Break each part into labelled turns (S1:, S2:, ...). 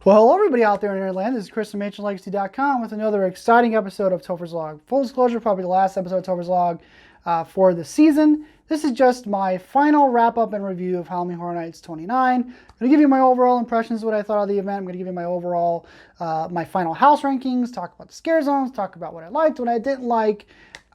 S1: Well, hello everybody out there in Nerdland. This is Chris from HHN with another exciting episode of Topher's Log. Full disclosure, probably the last episode of Topher's Log for the season. This is just my final wrap-up and review of Halloween Horror Nights 29. I'm going to give you my overall impressions of what I thought of the event. I'm going to give you my overall, my final house rankings, talk about the scare zones, talk about what I liked, what I didn't like.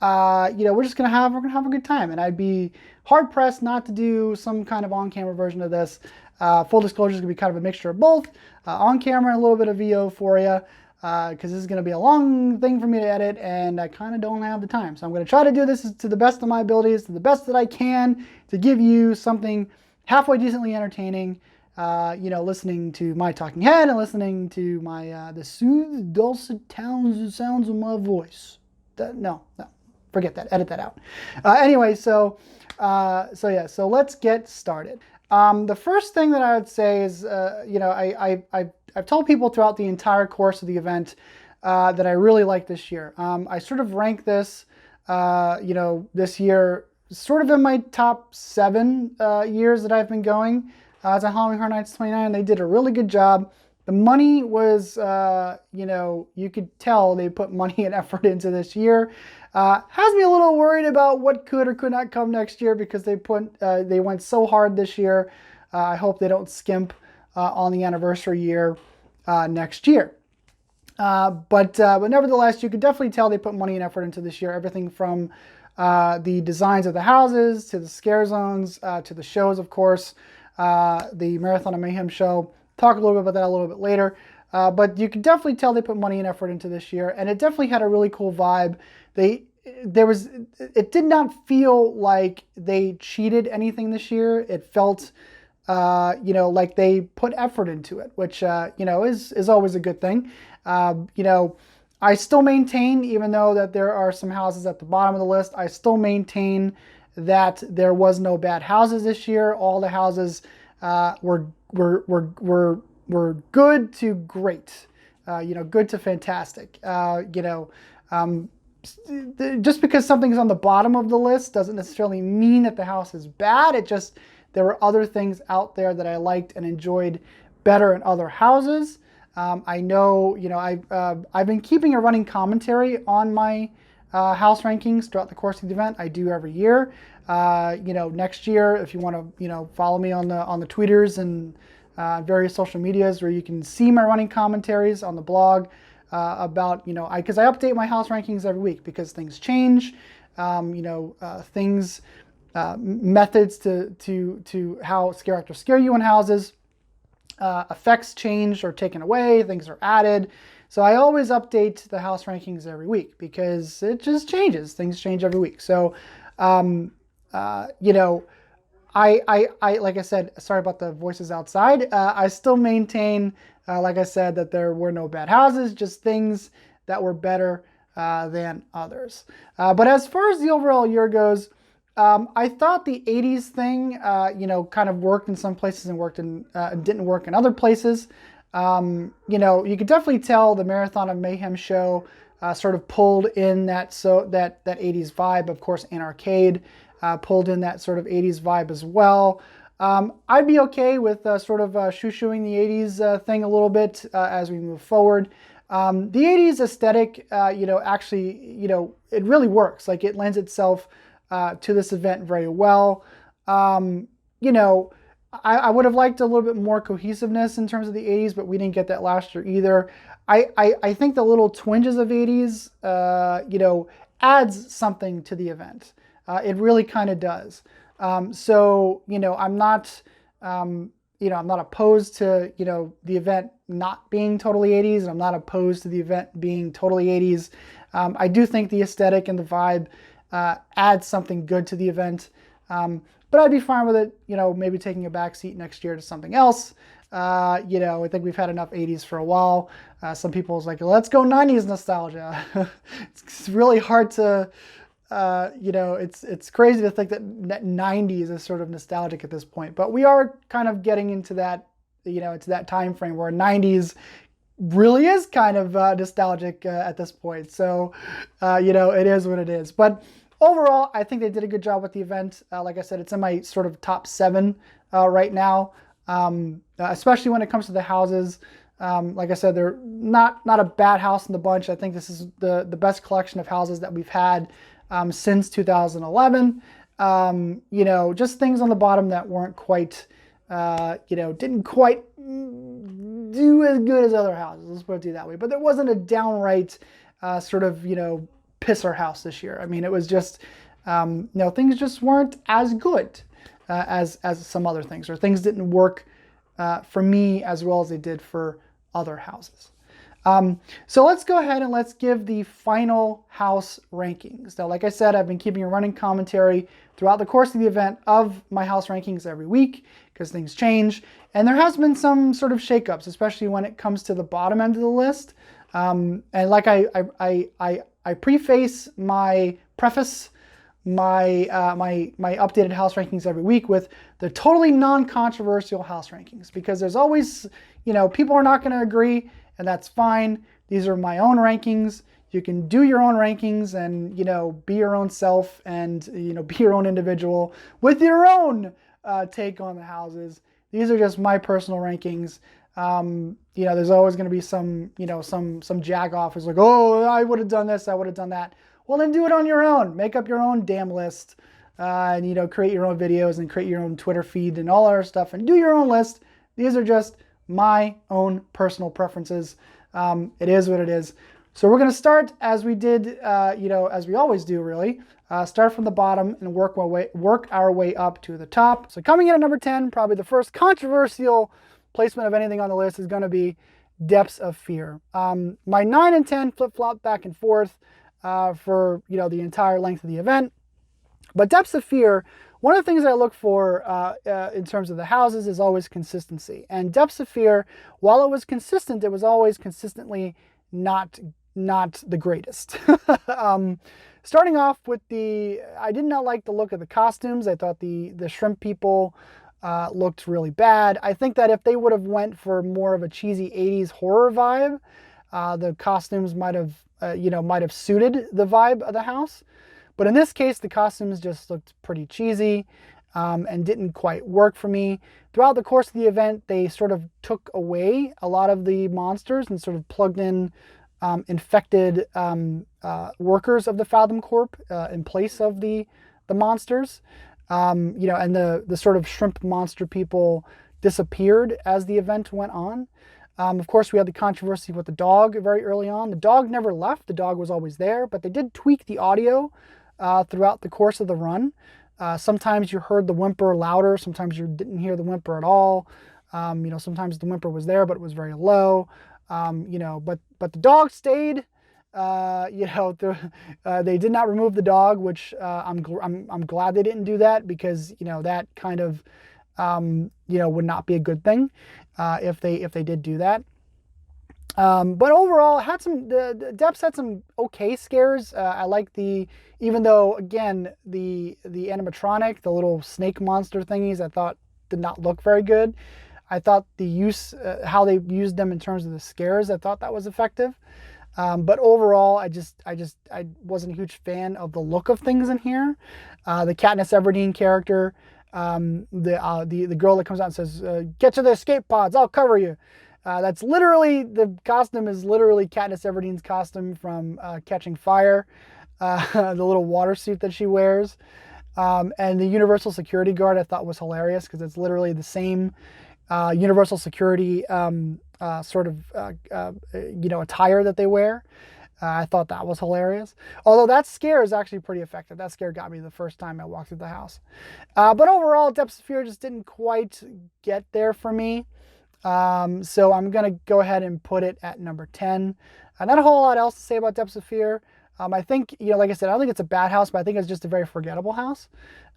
S1: We're just going to have a good time, and I'd be hard-pressed not to do some kind of on-camera version of this. Full disclosure is going to be kind of a mixture of both, on camera and a little bit of VO for you, because this is going to be a long thing for me to edit, and I kind of don't have the time. So I'm going to try to do this to the best of my abilities, to the best that I can, to give you something halfway decently entertaining. Listening to my talking head and listening to my the soothed, dulcet sounds of my voice. No, forget that. Edit that out. So let's get started. The first thing that I would say is, I've told people throughout the entire course of the event that I really like this year. I sort of rank this, this year sort of in my top 7 years that I've been going to Halloween Horror Nights 29. They did a really good job. The money was, you could tell they put money and effort into this year. Has me a little worried about what could or could not come next year because they went so hard this year. I hope they don't skimp on the anniversary year next year. But nevertheless, you could definitely tell they put money and effort into this year. Everything from the designs of the houses to the scare zones to the shows, of course. The Marathon of Mayhem show. Talk a little bit about that a little bit later. But you can definitely tell they put money and effort into this year, and it definitely had a really cool vibe. It did not feel like they cheated anything this year. It felt, like they put effort into it, which, is always a good thing. I still maintain, even though that there are some houses at the bottom of the list, I still maintain that there was no bad houses this year. All the houses were good to great, good to fantastic. Just because something's on the bottom of the list doesn't necessarily mean that the house is bad. It just, there were other things out there that I liked and enjoyed better in other houses. I know, I've been keeping a running commentary on my house rankings throughout the course of the event. I do every year. Next year, if you want to, follow me on the tweeters and various social medias where you can see my running commentaries on the blog about, because I update my house rankings every week because things change, methods to how scare actors scare you in houses, effects change or taken away, things are added. So I always update the house rankings every week because it just changes. Things change every week. So, I like I said, sorry about the voices outside. I still maintain, like I said, that there were no bad houses, just things that were better than others. But as far as the overall year goes, I thought the 80s thing, kind of worked in some places and didn't work in other places. You could definitely tell the Marathon of Mayhem show sort of pulled in that 80s vibe. Of course, an arcade pulled in that sort of 80s vibe as well. I'd be okay with sort of shoo-shooing the 80s thing a little bit as we move forward. The 80s aesthetic, actually, it really works. Like, it lends itself to this event very well. I would have liked a little bit more cohesiveness in terms of the 80s, but we didn't get that last year either. I think the little twinges of 80s, adds something to the event. It really kind of does. I'm not, I'm not opposed to, the event not being totally 80s, and I'm not opposed to the event being totally 80s. I do think the aesthetic and the vibe adds something good to the event. But I'd be fine with it, maybe taking a back seat next year to something else. I think we've had enough 80s for a while. Some people's like, let's go 90s nostalgia. It's really hard to, it's crazy to think that 90s is sort of nostalgic at this point. But we are kind of getting into that, into that time frame where 90s really is kind of nostalgic at this point. So, it is what it is. But overall, I think they did a good job with the event. Like I said, it's in my sort of top 7 right now, especially when it comes to the houses. Like I said, they're not a bad house in the bunch. I think this is the best collection of houses that we've had since 2011. Just things on the bottom that weren't quite, didn't quite do as good as other houses. Let's put it that way. But there wasn't a downright sort of, pisser house this year. I mean, it was just, things just weren't as good as some other things, or things didn't work for me as well as they did for other houses. So let's go ahead and let's give the final house rankings. Now, like I said, I've been keeping a running commentary throughout the course of the event of my house rankings every week because things change. And there has been some sort of shakeups, especially when it comes to the bottom end of the list. And like I preface my preface, my updated house rankings every week with the totally non-controversial house rankings, because there's always, people are not going to agree, and that's fine. These are my own rankings. You can do your own rankings and, be your own self and, be your own individual with your own take on the houses. These are just my personal rankings. There's always going to be some jagoff who's like, oh, I would have done this, I would have done that. Well, then do it on your own. Make up your own damn list, and create your own videos and create your own Twitter feed and all our stuff, and do your own list. These are just my own personal preferences. It is what it is. So we're going to start as we did, as we always do, really. Start from the bottom and work our way up to the top. So coming in at number 10, probably the first controversial placement of anything on the list is going to be Depths of Fear. My 9 and 10 flip-flop back and forth for the entire length of the event. But Depths of Fear, one of the things that I look for in terms of the houses is always consistency. And Depths of Fear, while it was consistent, it was always consistently not the greatest. Starting off with I did not like the look of the costumes. I thought the shrimp people looked really bad. I think that if they would have went for more of a cheesy 80s horror vibe, the costumes might have suited the vibe of the house. But in this case, the costumes just looked pretty cheesy and didn't quite work for me. Throughout the course of the event, they sort of took away a lot of the monsters and sort of plugged in infected workers of the Fathom Corp in place of the monsters. And the sort of shrimp monster people disappeared as the event went on. Of course, we had the controversy with the dog very early on. The dog never left. The dog was always there, but they did tweak the audio throughout the course of the run. Sometimes you heard the whimper louder. Sometimes you didn't hear the whimper at all. Sometimes the whimper was there, but it was very low. But the dog stayed. They did not remove the dog, which I'm glad they didn't do that, because that kind of would not be a good thing if they did do that. But overall, the Depths had some okay scares. I like even though again the animatronic, the little snake monster thingies, I thought did not look very good. I thought how they used them in terms of the scares, I thought that was effective. But overall, I wasn't a huge fan of the look of things in here. The Katniss Everdeen character, the girl that comes out and says, "Get to the escape pods, I'll cover you." That's literally, the costume is literally Katniss Everdeen's costume from Catching Fire, the little water suit that she wears. And the Universal Security Guard I thought was hilarious, because it's literally the same Universal Security attire that they wear. I thought that was hilarious. Although that scare is actually pretty effective. That scare got me the first time I walked through the house. But overall, Depths of Fear just didn't quite get there for me. So I'm going to go ahead and put it at number 10. Not a whole lot else to say about Depths of Fear. I think, like I said, I don't think it's a bad house, but I think it's just a very forgettable house.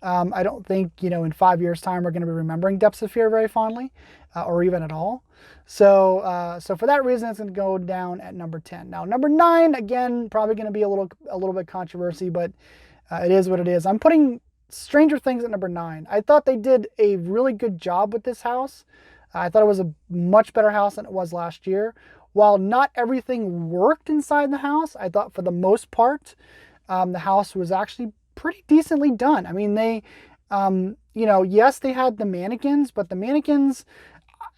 S1: I don't think, in 5 years' time, we're going to be remembering Depths of Fear very fondly, or even at all. So for that reason, it's going to go down at number 10. Now, number 9, again, probably going to be a little bit controversy, but it is what it is. I'm putting Stranger Things at number 9. I thought they did a really good job with this house. I thought it was a much better house than it was last year. While not everything worked inside the house, I thought for the most part, the house was actually pretty decently done. I mean, they, yes, they had the mannequins, but the mannequins,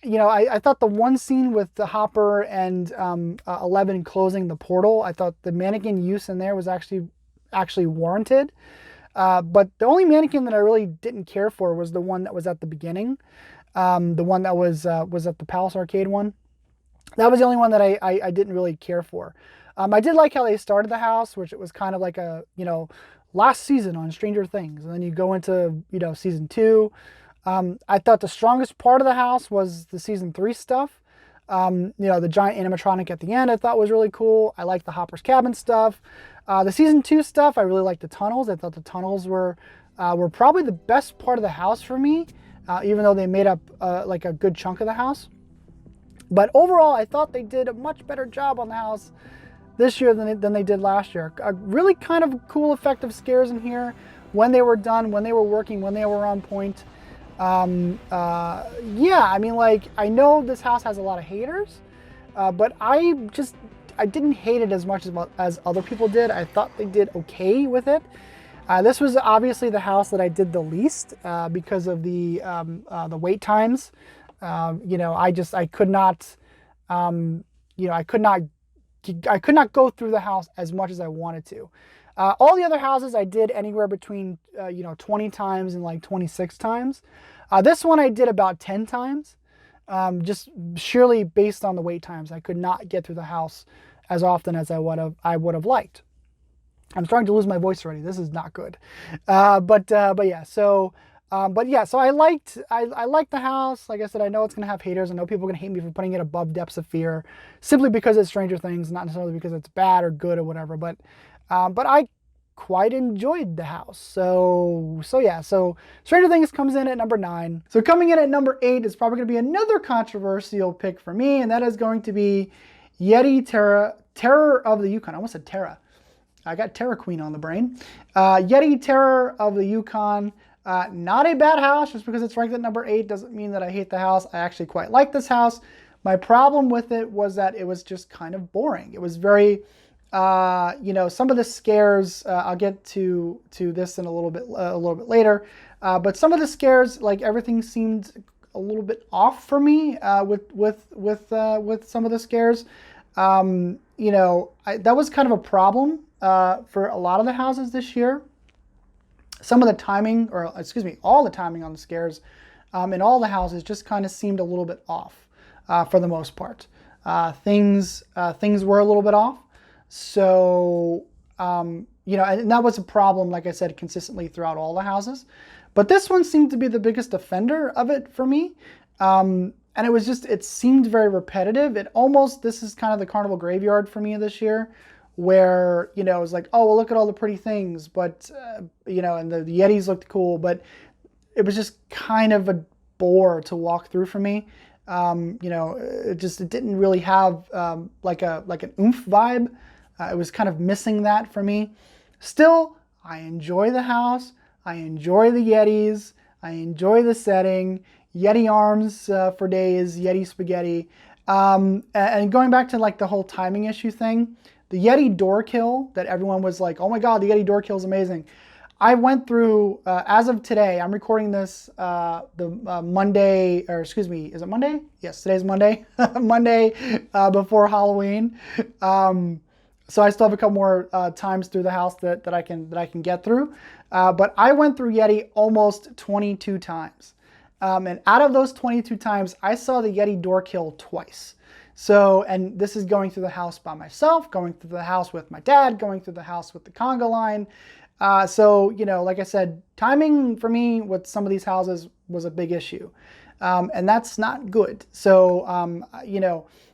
S1: I thought the one scene with the Hopper and 11 closing the portal, I thought the mannequin use in there was actually warranted. But the only mannequin that I really didn't care for was the one that was at the beginning, the one that was at the Palace Arcade one. That was the only one that I didn't really care for. I did like how they started the house, which it was kind of like a, last season on Stranger Things. And then you go into, season 2. I thought the strongest part of the house was the season 3 stuff. The giant animatronic at the end I thought was really cool. I liked the Hopper's cabin stuff. The season 2 stuff, I really liked the tunnels. I thought the tunnels were probably the best part of the house for me, even though they made up like a good chunk of the house. But overall, I thought they did a much better job on the house this year than they did last year. A really kind of cool effective scares in here when they were done, when they were working, when they were on point. Yeah, I mean, like, I know this house has a lot of haters, but I didn't hate it as much as other people did. I thought they did okay with it. This was obviously the house that I did the least because of the wait times. I could not, I could not go through the house as much as I wanted to. All the other houses I did anywhere between 20 times and like 26 times. This one I did about 10 times, just surely based on the wait times. I could not get through the house as often as I would have liked. I'm starting to lose my voice already. This is not good. But yeah. So I liked the house. Like I said, I know it's gonna have haters. I know people are gonna hate me for putting it above Depths of Fear, simply because it's Stranger Things, not necessarily because it's bad or good or whatever. But I quite enjoyed the house. So yeah. So Stranger Things comes in at number 9. So coming in at number 8 is probably gonna be another controversial pick for me, and that is going to be Yeti Terror of the Yukon. I almost said Terra. I got Terra Queen on the brain. Yeti Terror of the Yukon. Not a bad house. Just because it's ranked at number 8 doesn't mean that I hate the house. I actually quite like this house. My problem with it was that it was just kind of boring. It was very, some of the scares. I'll get to this in a little bit later. But some of the scares, like everything seemed a little bit off for me with some of the scares. That was kind of a problem for a lot of the houses this year. Some of the timing, all the timing on the scares in all the houses just kind of seemed a little bit off for the most part. Things were a little bit off. So, and that was a problem, like I said, consistently throughout all the houses. But this one seemed to be the biggest offender of it for me. And it seemed very repetitive. This is kind of the carnival graveyard for me this year, where, it was like, oh, well, look at all the pretty things, but, and the Yetis looked cool, but it was just kind of a bore to walk through for me. It didn't really have like an oomph vibe. It was kind of missing that for me. Still, I enjoy the house. I enjoy the Yetis. I enjoy the setting. Yeti arms for days, Yeti spaghetti. And going back to like the whole timing issue thing, the Yeti door kill that everyone was like, oh my God, the Yeti door kill is amazing. I went through, as of today, I'm recording this Monday, or excuse me, is it Monday? Yes, today's Monday. Monday before Halloween. So I still have a couple more times through the house that I can get through. But I went through Yeti almost 22 times. And out of those 22 times, I saw the Yeti door kill twice. So, and this is going through the house by myself, going through the house with my dad, going through the house with the conga line. So, like I said, timing for me with some of these houses was a big issue. And that's not good. So,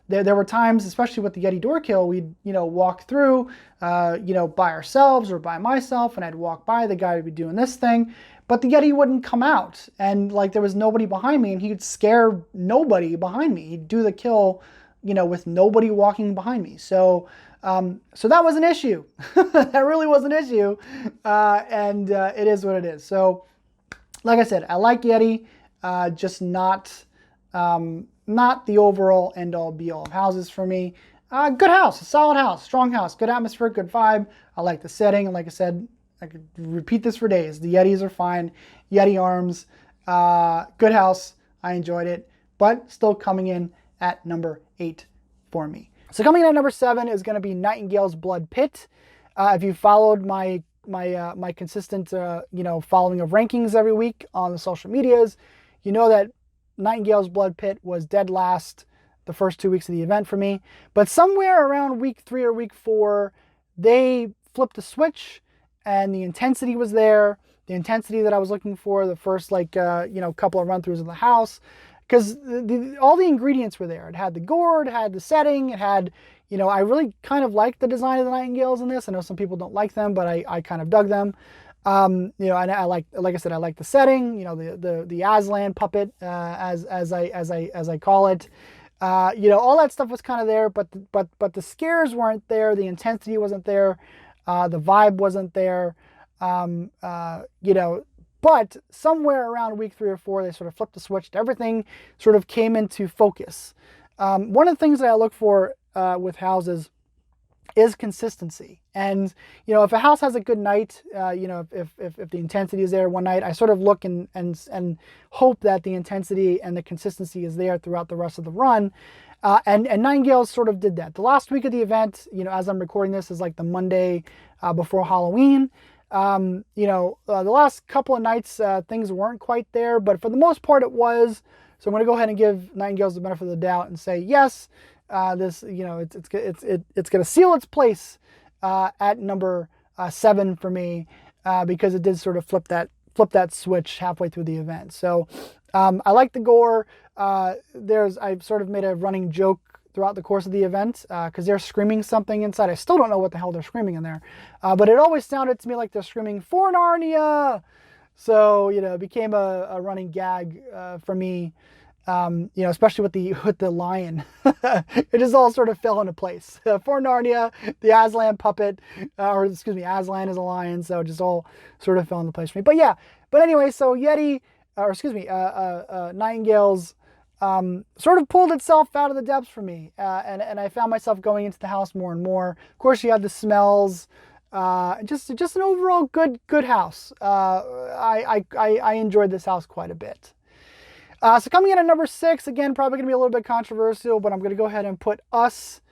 S1: there were times, especially with the Yeti door kill, we'd, walk through, by ourselves or by myself, and I'd walk by, the guy would be doing this thing, but the Yeti wouldn't come out, and like there was nobody behind me, and he'd scare nobody behind me. He'd do the kill, with nobody walking behind me. So that was an issue. That really was an issue, and it is what it is. So, like I said, I like Yeti, just not the overall end-all be-all of houses for me. Good house, a solid house, strong house, good atmosphere, good vibe. I like the setting, and like I said, I could repeat this for days. The Yetis are fine. Yeti arms, good house. I enjoyed it. but still coming in at number 8 for me. So coming in at number 7 is going to be Nightingale's Blood Pit. If you followed my consistent following of rankings every week on the social medias, you know that Nightingale's Blood Pit was dead last the first 2 weeks of the event for me. But somewhere around week 3 or week 4, they flipped the switch and the intensity was there. The intensity that I was looking for the first couple of run-throughs of the house, because all the ingredients were there. It had the gore, it had the setting, it had, I really kind of liked the design of the Nightingales in this. I know some people don't like them, but I kind of dug them. And I like I said, I like the setting, the Aslan puppet, as I call it. All that stuff was kind of there, but the scares weren't there. The intensity wasn't there. The vibe wasn't there. But somewhere around week 3 or 4, they sort of flipped the switch. Everything sort of came into focus. One of the things that I look for with houses is consistency. And, if a house has a good night, if the intensity is there one night, I sort of look and hope that the intensity and the consistency is there throughout the rest of the run. And Nightingales sort of did that. The last week of the event, as I'm recording this, is like the Monday before Halloween. The last couple of nights, things weren't quite there, but for the most part it was. So I'm going to go ahead and give Nightingales the benefit of the doubt and say, yes, it's going to seal its place at number 7 for me, because it did sort of flip that switch halfway through the event. So I like the gore. I've sort of made a running joke throughout the course of the event, because they're screaming something inside. I still don't know what the hell they're screaming in there, but it always sounded to me like they're screaming "For Narnia." So it became a running gag for me, especially with the lion. It just all sort of fell into place. For Narnia, the Aslan puppet, Aslan is a lion, so it just all sort of fell into place for me. But anyway, so Nightingales sort of pulled itself out of the depths for me, and I found myself going into the house more and more. Of course, you had the smells, just an overall good house. I enjoyed this house quite a bit. So coming in at number 6, again, probably gonna be a little bit controversial, but I'm gonna go ahead and put Us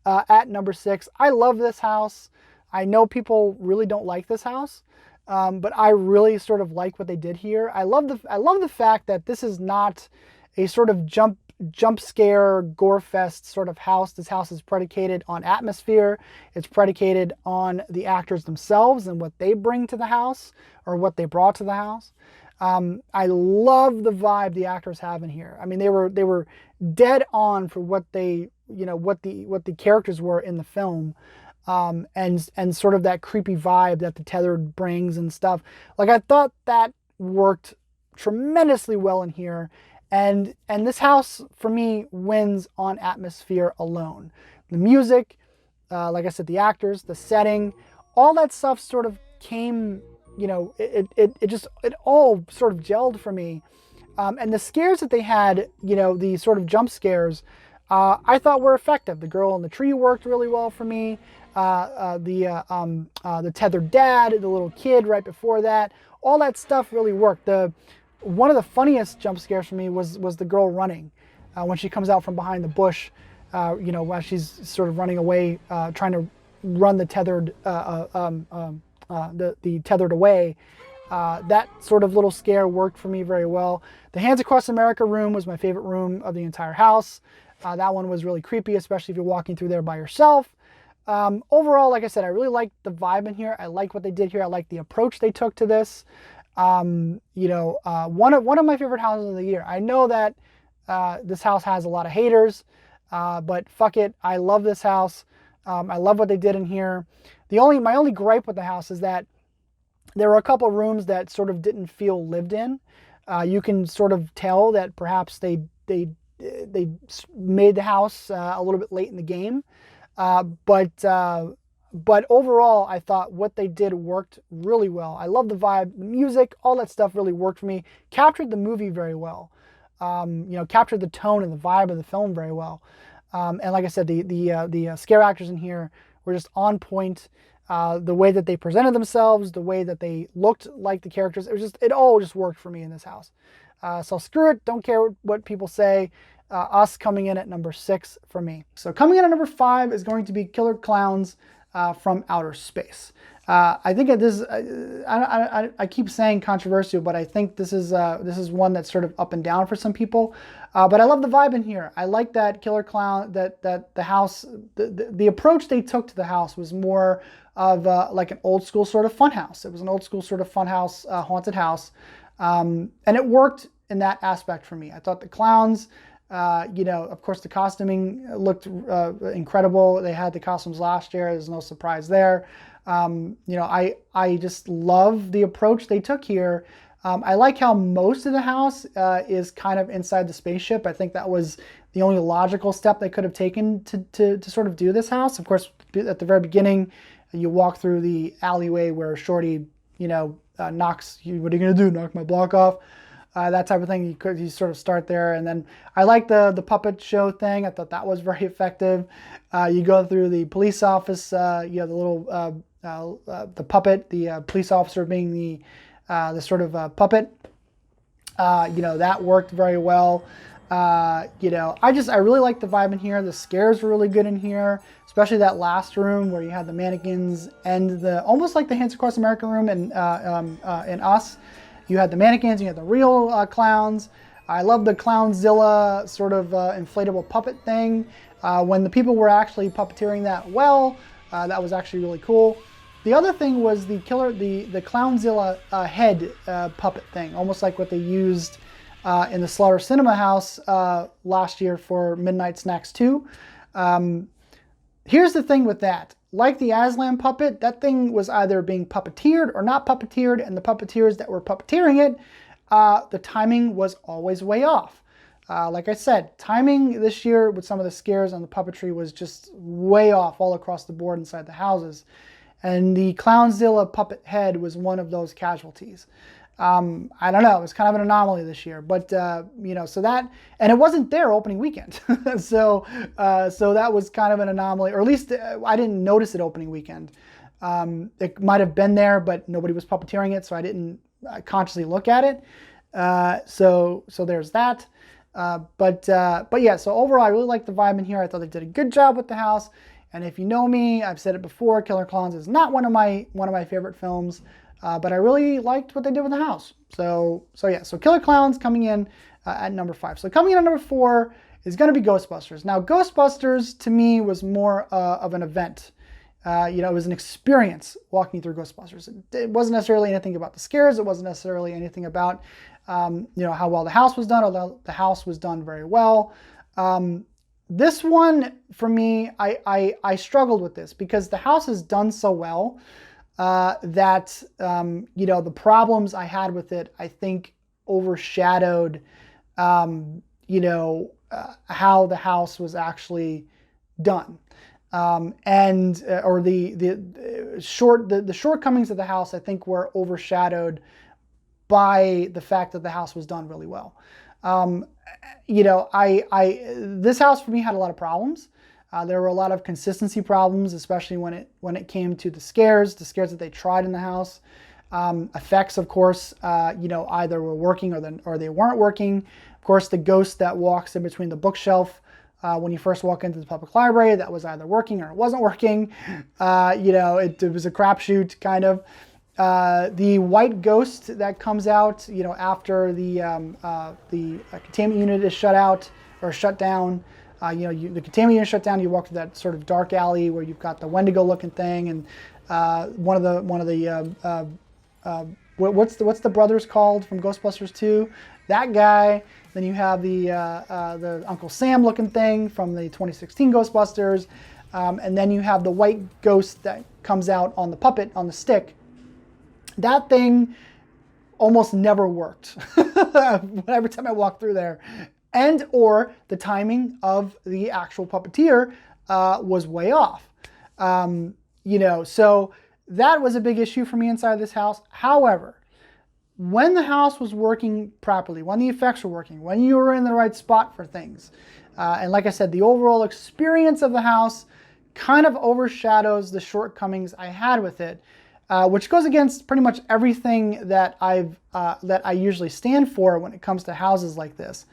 S1: at number 6. I love this house. I know people really don't like this house, but I really sort of like what they did here. I love the fact that this is not a sort of jump scare, gore fest sort of house. This house is predicated on atmosphere. It's predicated on the actors themselves and what they bring to the house, or what they brought to the house. I love the vibe the actors have in here. I mean, they were dead on for what what the characters were in the film, and sort of that creepy vibe that the tethered brings and stuff. Like, I thought that worked tremendously well in here. And this house, for me, wins on atmosphere alone. The music, like I said, the actors, the setting, all that stuff sort of came, it all sort of gelled for me. And the scares that they had, the sort of jump scares, I thought were effective. The girl in the tree worked really well for me. The tethered dad, the little kid right before that, all that stuff really worked. One of the funniest jump scares for me was the girl running, when she comes out from behind the bush, while she's sort of running away, trying to run the tethered, the tethered away. That sort of little scare worked for me very well. The Hands Across America room was my favorite room of the entire house. That one was really creepy, especially if you're walking through there by yourself. Overall, like I said, I really liked the vibe in here. I like what they did here. I like the approach they took to this. One of my favorite houses of the year. I know that this house has a lot of haters, but fuck it, I love this house. I love what they did in here. My only gripe with the house is that there were a couple of rooms that sort of didn't feel lived in. You can sort of tell that perhaps they made the house a little bit late in the game, but overall, I thought what they did worked really well. I love the vibe, the music, all that stuff really worked for me. Captured the movie very well. Captured the tone and the vibe of the film very well. And like I said, the scare actors in here were just on point. The way that they presented themselves, the way that they looked like the characters, it all just worked for me in this house. So screw it, don't care what people say. Us coming in at number 6 for me. So coming in at number 5 is going to be Killer Clowns from Outer Space. I think this. I keep saying controversial, but I think this is one that's sort of up and down for some people. But I love the vibe in here. I like that Killer Clown. That the house. The approach they took to the house was more of like an old school sort of fun house. It was an old school sort of fun house, haunted house, and it worked in that aspect for me. I thought the clowns. Of course, the costuming looked incredible. They had the costumes last year. There's no surprise there. I just love the approach they took here. I like how most of the house is kind of inside the spaceship. I think that was the only logical step they could have taken to sort of do this house. Of course, at the very beginning, you walk through the alleyway where Shorty, knocks you. What are you gonna do? Knock my block off? That type of thing. You sort of start there, and then I like the puppet show thing. I thought that was very effective. You go through the police office. The little the puppet, the police officer being the sort of puppet. That worked very well. I really like the vibe in here. The scares were really good in here, especially that last room where you had the mannequins and almost like the Hands Across America room in Us. You had the mannequins, you had the real clowns. I love the Clownzilla sort of inflatable puppet thing. When the people were actually puppeteering that well, that was actually really cool. The other thing was the Clownzilla head puppet thing, almost like what they used in the Slaughter Cinema House last year for Midnight Snacks 2. Here's the thing with that. Like the Aslan puppet, that thing was either being puppeteered or not puppeteered, and the puppeteers that were puppeteering it, the timing was always way off. Like I said, timing this year with some of the scares on the puppetry was just way off all across the board inside the houses. And the Clownzilla puppet head was one of those casualties. I don't know, it was kind of an anomaly this year, but so that, and it wasn't there opening weekend. so that was kind of an anomaly, or at least I didn't notice it opening weekend. It might have been there, but nobody was puppeteering it, so I didn't consciously look at it. So there's that. But yeah, so overall, I really like the vibe in here. I thought they did a good job with the house. And if you know me, I've said it before, Killer Clowns is not one of my favorite films. But I really liked what they did with the house. So Killer Clowns coming in at number 5. So coming in at number 4 is going to be Ghostbusters. Now, Ghostbusters to me was more of an event. It was an experience walking through Ghostbusters. It wasn't necessarily anything about the scares. It wasn't necessarily anything about how well the house was done, although the house was done very well. This one, for me, I struggled with this because the house is done so well. That the problems I had with it, I think, overshadowed, how the house was actually done, or the shortcomings of the house, I think, were overshadowed by the fact that the house was done really well. This house for me had a lot of problems. There were a lot of consistency problems, especially when it came to the scares that they tried in the house. Effects, of course, either were working or they weren't working. Of course, the ghost that walks in between the bookshelf when you first walk into the public library, that was either working or it wasn't working. It was a crapshoot, kind of. The white ghost that comes out, after the containment unit is shut down. The containment unit shut down. You walk through that sort of dark alley where you've got the Wendigo-looking thing, and what's the brothers called from Ghostbusters 2? That guy. Then you have the Uncle Sam-looking thing from the 2016 Ghostbusters, and then you have the white ghost that comes out on the puppet on the stick. That thing almost never worked. Every time I walk through there. And or the timing of the actual puppeteer was way off. So that was a big issue for me inside this house. However, when the house was working properly, when the effects were working, when you were in the right spot for things, and like I said, the overall experience of the house kind of overshadows the shortcomings I had with it. which goes against pretty much everything that I usually stand for when it comes to houses like this.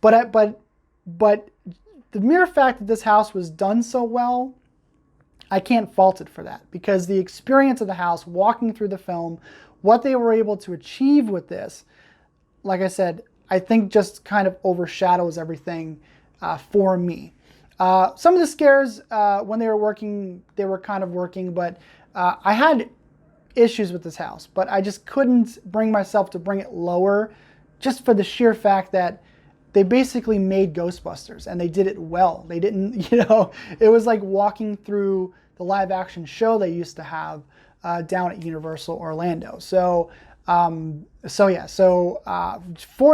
S1: But the mere fact that this house was done so well, I can't fault it for that, because the experience of the house, walking through the film, what they were able to achieve with this, like I said, I think just kind of overshadows everything for me. Some of the scares, when they were working, they were kind of working, but I had issues with this house, but I just couldn't bring myself to bring it lower, just for the sheer fact that they basically made Ghostbusters, and they did it well. They didn't, it was like walking through the live action show they used to have down at Universal Orlando. So for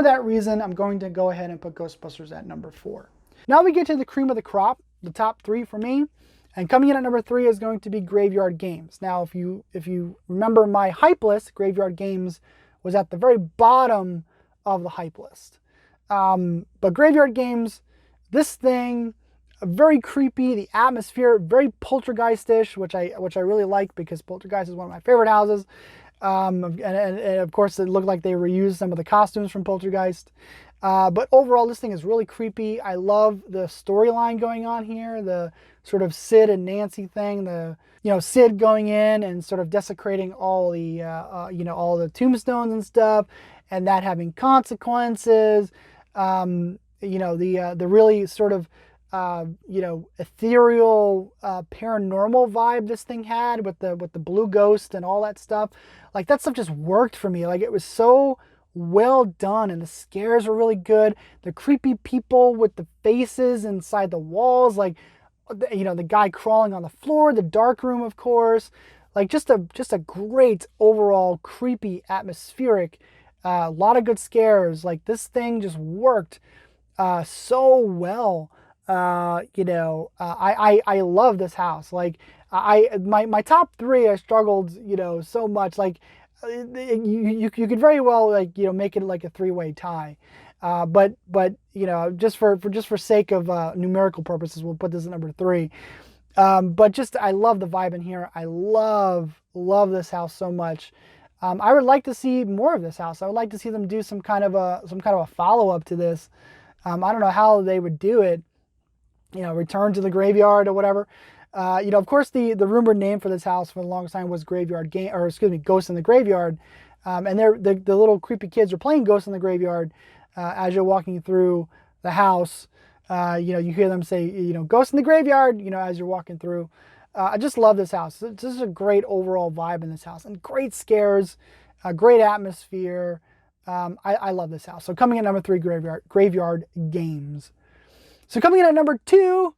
S1: that reason, I'm going to go ahead and put Ghostbusters at number 4. Now we get to the cream of the crop, the top 3 for me. And coming in at number 3 is going to be Graveyard Games. Now, if you remember my hype list, Graveyard Games was at the very bottom of the hype list. But Graveyard Games, this thing, very creepy, the atmosphere, very poltergeistish, which I really like, because Poltergeist is one of my favorite houses. And of course, it looked like they reused some of the costumes from Poltergeist. But overall, this thing is really creepy. I love the storyline going on here, the sort of Sid and Nancy thing, Sid going in and sort of desecrating all the tombstones and stuff, and that having consequences. The really sort of ethereal paranormal vibe this thing had with the blue ghost and all that stuff. Like, that stuff just worked for me. Like, it was so well done, and the scares were really good. The creepy people with the faces inside the walls, like, the guy crawling on the floor, the dark room, of course. Like, just a great overall creepy atmospheric. A lot of good scares. Like, this thing just worked so well. I love this house. Like, my top 3, I struggled, so much. Like, you could very well, like, make it like a 3-way tie. But just for sake of numerical purposes, we'll put this at number 3. But I love the vibe in here. I love this house so much. I would like to see more of this house. I would like to see them do some kind of a follow-up to this. I don't know how they would do it. Return to the graveyard or whatever. Of course, the rumored name for this house for the longest time was Ghost in the Graveyard. And the little creepy kids are playing Ghost in the Graveyard as you're walking through the house. You hear them say, Ghost in the Graveyard, as you're walking through. I just love this house. This is a great overall vibe in this house, and great scares, a great atmosphere. I love this house. So coming in at number 3, Graveyard Games. So coming in at number 2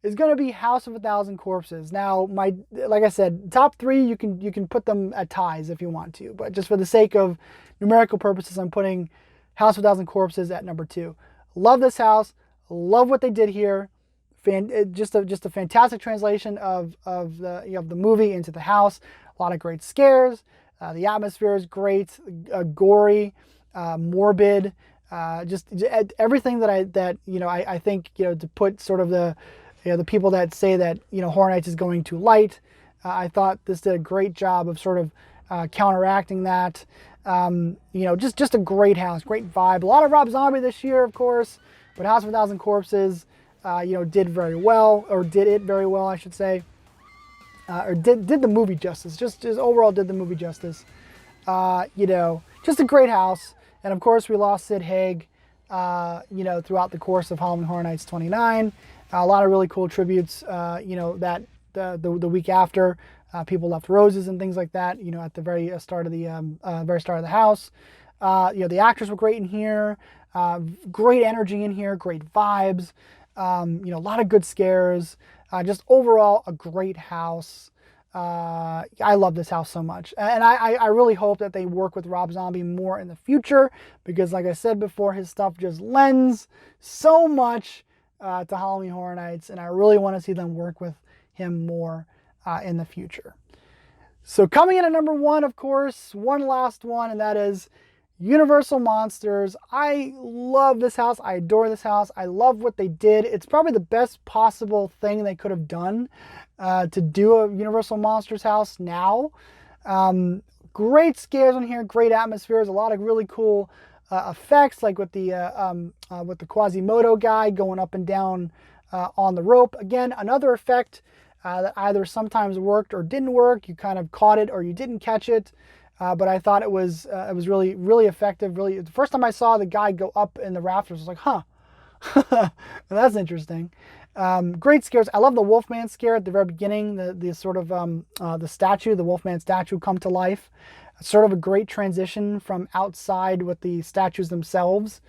S1: is going to be House of a Thousand Corpses. Now, like I said, top 3, you can put them at ties if you want to, but just for the sake of numerical purposes, I'm putting House of a Thousand Corpses at number 2. Love this house. Love what they did here. Just a fantastic translation of the movie into the house. A lot of great scares. The atmosphere is great, gory, morbid. Just everything that I think, to put sort of the people that say that Horror Nights is going too light. I thought this did a great job of sort of counteracting that. Just a great house, great vibe. A lot of Rob Zombie this year, of course, but House of a Thousand Corpses, did very well, or did it very well, I should say. Or did the movie justice. Just overall did the movie justice. Just a great house. And of course, we lost Sid Haig, throughout the course of Halloween Horror Nights 29. A lot of really cool tributes, that the week after, people left roses and things like that, at the very start of the house. The actors were great in here. Great energy in here, great vibes. A lot of good scares. Just overall a great house. I love this house so much, and I really hope that they work with Rob Zombie more in the future, because like I said before, his stuff just lends so much to Halloween Horror Nights, and I really want to see them work with him more in the future. So coming in at number 1, of course, one last one, and that is Universal Monsters. I love this house. I adore this house. I love what they did. It's probably the best possible thing they could have done to do a Universal Monsters house now. Great scares on here, great atmospheres, a lot of really cool effects, like with the Quasimodo guy going up and down on the rope. Again, another effect that either sometimes worked or didn't work. You kind of caught it or you didn't catch it. But I thought it was really, really effective. Really, the first time I saw the guy go up in the rafters, I was like, huh, that's interesting. Great scares. I love the Wolfman scare at the very beginning. The sort of the statue, the Wolfman statue, come to life. Sort of a great transition from outside with the statues themselves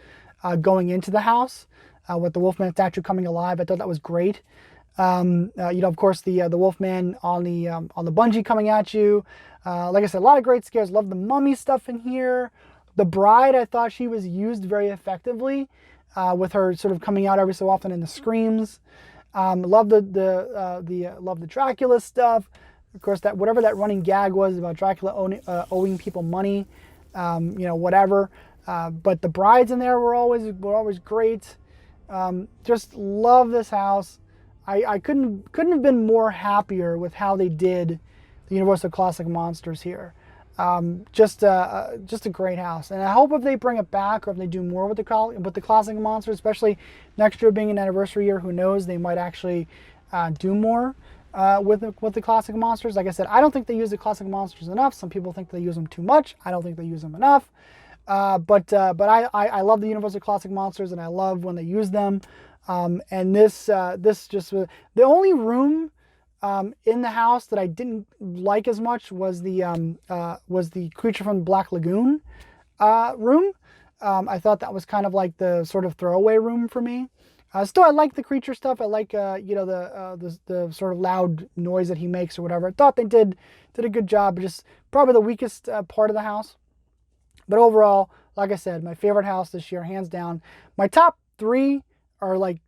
S1: going into the house with the Wolfman statue coming alive. I thought that was great. Of course, the Wolfman on the bungee coming at you. Like I said, a lot of great scares. Love the mummy stuff in here. The bride, I thought she was used very effectively with her sort of coming out every so often in the screams. Love the Dracula stuff. Of course, that whatever that running gag was about Dracula owing people money, whatever. But the brides in there were always great. Just love this house. I couldn't have been more happier with how they did the Universal Classic Monsters here. Just a great house, and I hope if they bring it back or if they do more with the Classic Monsters, especially next year being an anniversary year, who knows, they might actually do more with the Classic Monsters. Like I said, I don't think they use the Classic Monsters enough. Some people think they use them too much. I don't think they use them enough. But I love the Universal Classic Monsters, and I love when they use them. And this just the only room in the house that I didn't like as much was the Creature from the Black Lagoon room. I thought that was kind of like the sort of throwaway room for me. Still, I like the creature stuff. I like the sort of loud noise that he makes or whatever. I thought they did a good job, but just probably the weakest part of the house. But overall, like I said, my favorite house this year, hands down. My top 3 are like,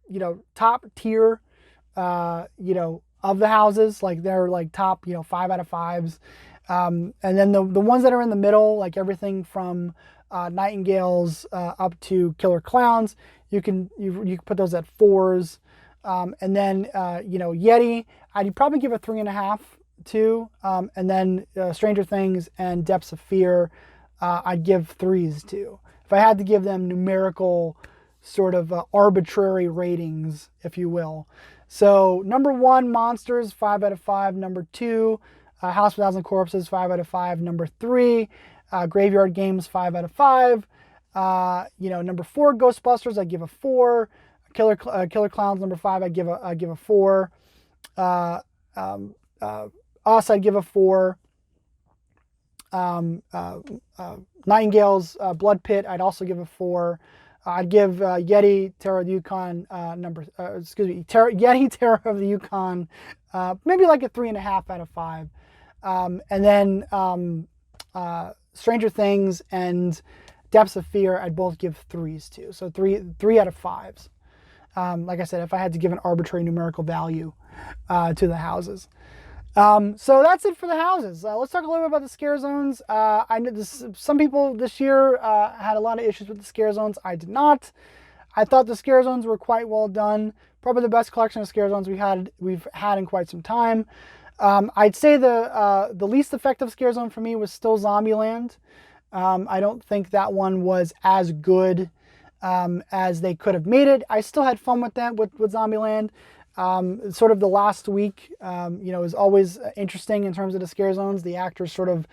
S1: top tier, of the houses. Like they're like top, 5 out of 5s. And then the ones that are in the middle, like everything from Nightingales up to Killer Clowns, you can put those at 4s. And then, Yeti, I'd probably give a 3.5 to. And then Stranger Things and Depths of Fear, I'd give 3s to. If I had to give them numerical sort of arbitrary ratings, if you will. So number 1, Monsters, 5 out of 5. Number 2, House of a Thousand Corpses, 5 out of 5. Number 3, Graveyard Games, 5 out of 5. Number 4, Ghostbusters, I give a 4. Killer Clowns, number 5, I give a 4. Us, I'd give a 4. Nightingales, Blood Pit, I'd also give a 4. I'd give Yeti, Terror of the Yukon, Yeti, Terror of the Yukon, maybe like a 3.5 out of 5. And then Stranger Things and Depths of Fear, I'd both give 3s to. So 3 out of 5s. Like I said, if I had to give an arbitrary numerical value to the houses. So that's it for the houses. Let's talk a little bit about the scare zones. I know some people this year had a lot of issues with the scare zones. I did not. I thought the scare zones were quite well done. Probably the best collection of scare zones we've had in quite some time. I'd say the least effective scare zone for me was still Zombieland. I don't think that one was as good as they could have made it. I still had fun with that with Zombieland. Sort of the last week, is always interesting in terms of the scare zones. The actors sort of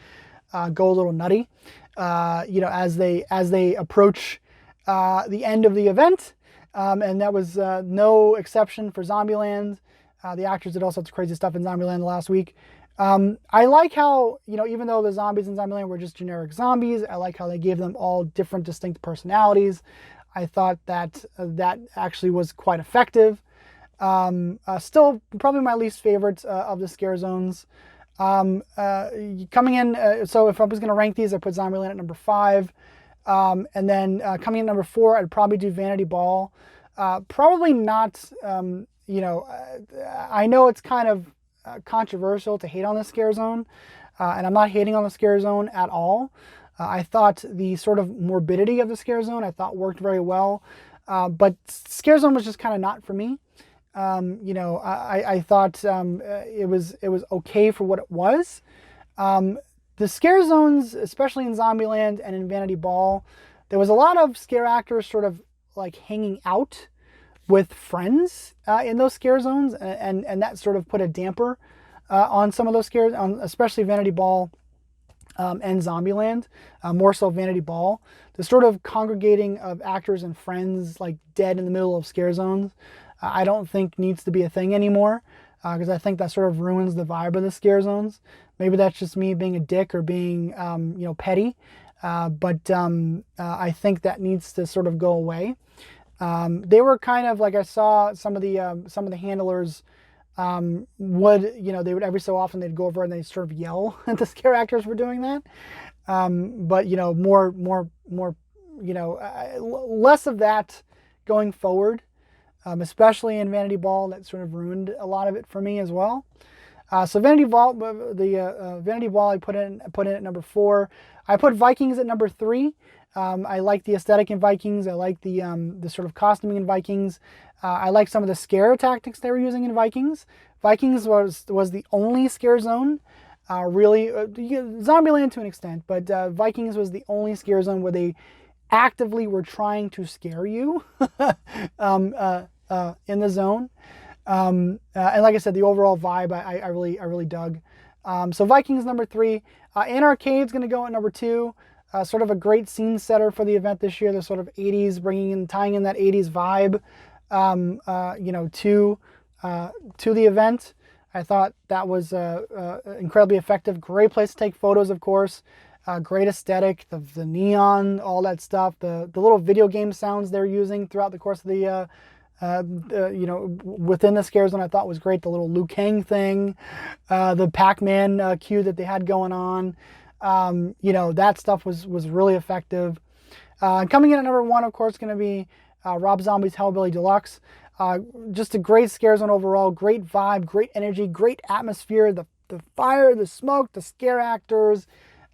S1: go a little nutty, as they approach the end of the event, and that was no exception for Zombieland. The actors did all sorts of crazy stuff in Zombieland the last week. I like how, even though the zombies in Zombieland were just generic zombies, I like how they gave them all different distinct personalities. I thought that actually was quite effective. Still probably my least favorite of the scare zones. Coming in, so if I was going to rank these, I put Zombieland at number 5. And then coming in number 4, I'd probably do Vanity Ball. Probably not, I know it's kind of controversial to hate on the scare zone, and I'm not hating on the scare zone at all. I thought the sort of morbidity of the scare zone, I thought worked very well, but scare zone was just kind of not for me. I thought it was okay for what it was. the scare zones, especially in Zombieland and in Vanity Ball, there was a lot of scare actors sort of like hanging out with friends in those scare zones, and that sort of put a damper on some of those scares, especially Vanity Ball and Zombieland, more so Vanity Ball. The sort of congregating of actors and friends like dead in the middle of scare zones, I don't think needs to be a thing anymore, because I think that sort of ruins the vibe of the scare zones. Maybe that's just me being a dick or being petty, but I think that needs to sort of go away. They were kind of like, I saw some of the handlers they would every so often they'd go over and they'd sort of yell at the scare actors for doing that. But less of that going forward, especially in Vanity Ball. That sort of ruined a lot of it for me as well. So Vanity Ball, Vanity Ball, I put in at number 4. I put Vikings at number 3. I like the aesthetic in Vikings. I like the sort of costuming in Vikings. I like some of the scare tactics they were using in Vikings. Vikings was the only scare zone, Zombieland to an extent, but Vikings was the only scare zone where they actively were trying to scare you in the zone. And like I said, the overall vibe I really dug. So Vikings number 3. Anarcade's going to go at number 2. Sort of a great scene setter for the event this year. The sort of 80s, tying in that 80s vibe, to the event. I thought that was incredibly effective. Great place to take photos, of course. Great aesthetic, the neon, all that stuff. The little video game sounds they're using throughout the course of the within the scare zone, I thought was great. The little Liu Kang thing, the Pac-Man cue that they had going on. That stuff was really effective. Coming in at number 1, of course, going to be Rob Zombie's Hellbilly Deluxe. Just a great scare zone overall. Great vibe, great energy, great atmosphere. The fire, the smoke, the scare actors.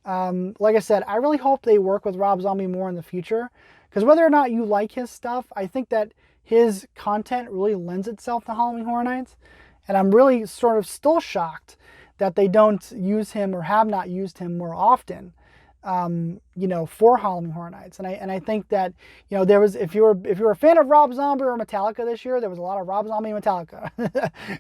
S1: Like I said, I really hope they work with Rob Zombie more in the future, because whether or not you like his stuff, I think that his content really lends itself to Halloween Horror Nights, and I'm really sort of still shocked that they don't use him or have not used him more often, for Halloween Horror Nights. And I think that, there was, if you were a fan of Rob Zombie or Metallica this year, there was a lot of Rob Zombie and Metallica.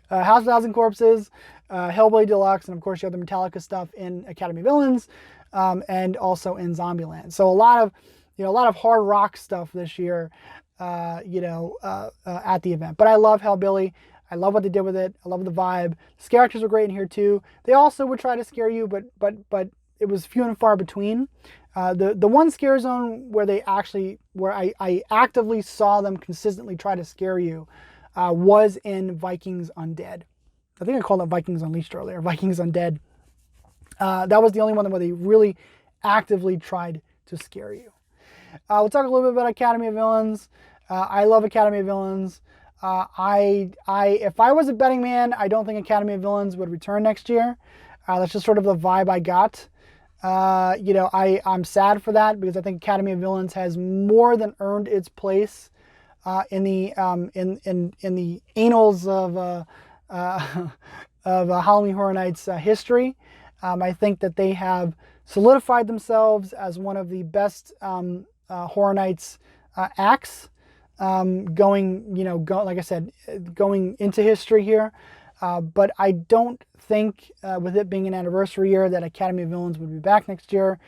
S1: House of 1,000 Corpses, Hellbilly Deluxe, and of course you have the Metallica stuff in Academy Villains, and also in Zombieland. So a lot of hard rock stuff this year, at the event. But I love Hellbilly. I love what they did with it. I love the vibe. The scare actors were great in here too. They also would try to scare you, but it was few and far between. The one scare zone where I actively saw them consistently try to scare you was in Vikings Undead. I think I called it Vikings Unleashed earlier. Vikings Undead. That was the only one where they really actively tried to scare you. We'll talk a little bit about Academy of Villains. I love Academy of Villains. If I was a betting man, I don't think Academy of Villains would return next year. That's just sort of the vibe I got. I'm sad for that, because I think Academy of Villains has more than earned its place in the annals of Halloween Horror Nights history. I think that they have solidified themselves as one of the best Horror Nights acts, going into history here. But I don't think, with it being an anniversary year, that Academy of Villains would be back next year.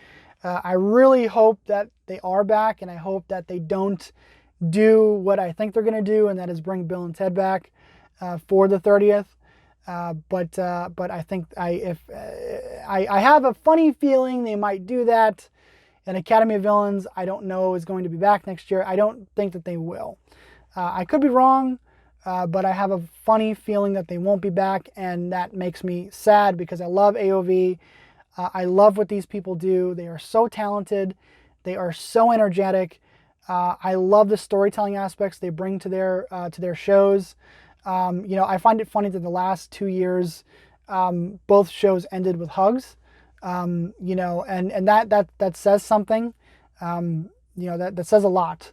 S1: I really hope that they are back, and I hope that they don't do what I think they're going to do, and that is bring Bill and Ted back for the 30th. But I think I have a funny feeling they might do that. And Academy of Villains, I don't know, is going to be back next year. I don't think that they will. I could be wrong, but I have a funny feeling that they won't be back, and that makes me sad, because I love AOV. I love what these people do. They are so talented. They are so energetic. I love the storytelling aspects they bring to their shows. I find it funny that the last 2 years, both shows ended with hugs. And that says something. That says a lot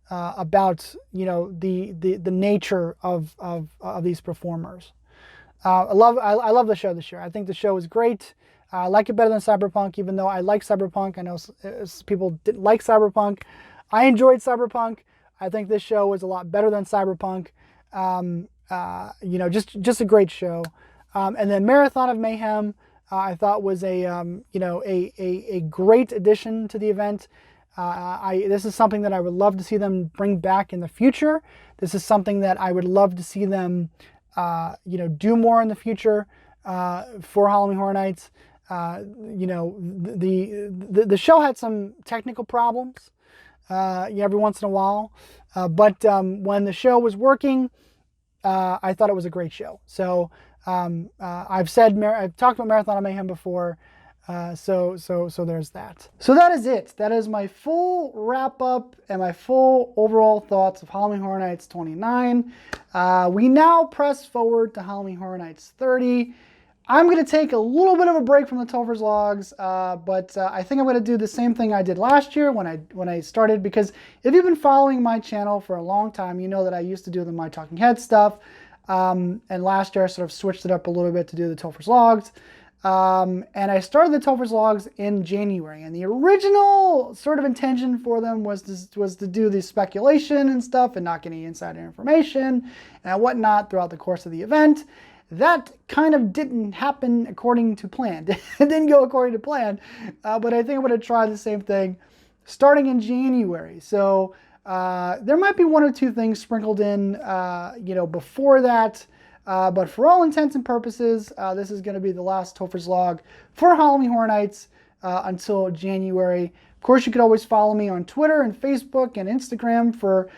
S1: about the nature of these performers. I love the show this year. I think the show is great. I like it better than Cyberpunk, even though I like Cyberpunk. I know people didn't like Cyberpunk. I enjoyed Cyberpunk. I think this show was a lot better than Cyberpunk. Just a great show. And then Marathon of Mayhem, I thought was a great addition to the event. This is something that I would love to see them bring back in the future. This is something that I would love to see them, do more in the future for Halloween Horror Nights. The show had some technical problems every once in a while, but when the show was working, I thought it was a great show. So I've talked about Marathon of Mayhem before. So there's that. So that is it. That is my full wrap up and my full overall thoughts of Halloween Horror Nights 29. We now press forward to Halloween Horror Nights 30. I'm going to take a little bit of a break from the Topher's Logs, but I think I'm going to do the same thing I did last year when I started, because if you've been following my channel for a long time, you know that I used to do the My Talking Head stuff, and last year I sort of switched it up a little bit to do the Topher's Logs. And I started the Topher's Logs in January, and the original sort of intention for them was to do the speculation and stuff and not get any insider information and whatnot throughout the course of the event. That kind of didn't happen according to plan. It didn't go according to plan, but I think I'm going to try the same thing starting in January. So there might be one or two things sprinkled in, before that. But for all intents and purposes, this is going to be the last Topher's Log for Halloween Horror Nights until January. Of course, you could always follow me on Twitter and Facebook and Instagram for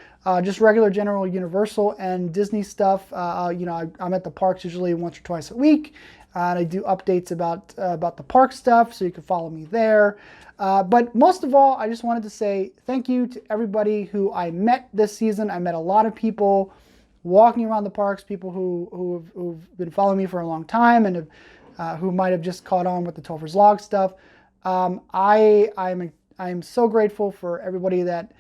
S1: just regular general Universal and Disney stuff. I'm at the parks usually once or twice a week, and I do updates about the park stuff, so you can follow me there. But most of all, I just wanted to say thank you to everybody who I met this season. I met a lot of people walking around the parks, people who've been following me for a long time and who might have just caught on with the Topher's Log stuff. I'm so grateful for everybody that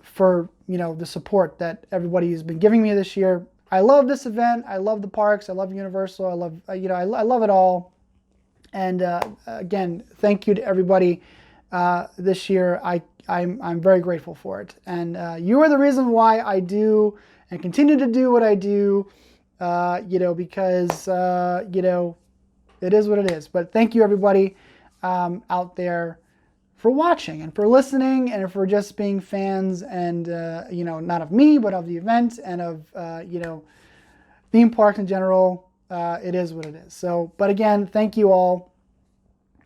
S1: for the support that everybody has been giving me this year. I love this event. I love the parks. I love Universal. I love I love it all. And again, thank you to everybody this year. I'm very grateful for it. And you are the reason why I do and continue to do what I do, because, it is what it is. But thank you, everybody out there for watching and for listening and for just being fans and, not of me, but of the event and of, theme parks in general. It is what it is. So, but again, thank you all.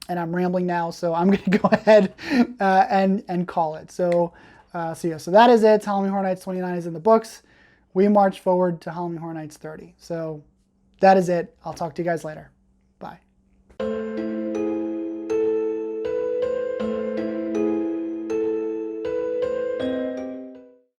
S1: And I'm rambling now, so I'm going to go ahead and call it. So that is it. Halloween Horror Nights 29 is in the books. We march forward to Halloween Horror Nights 30. So that is it. I'll talk to you guys later.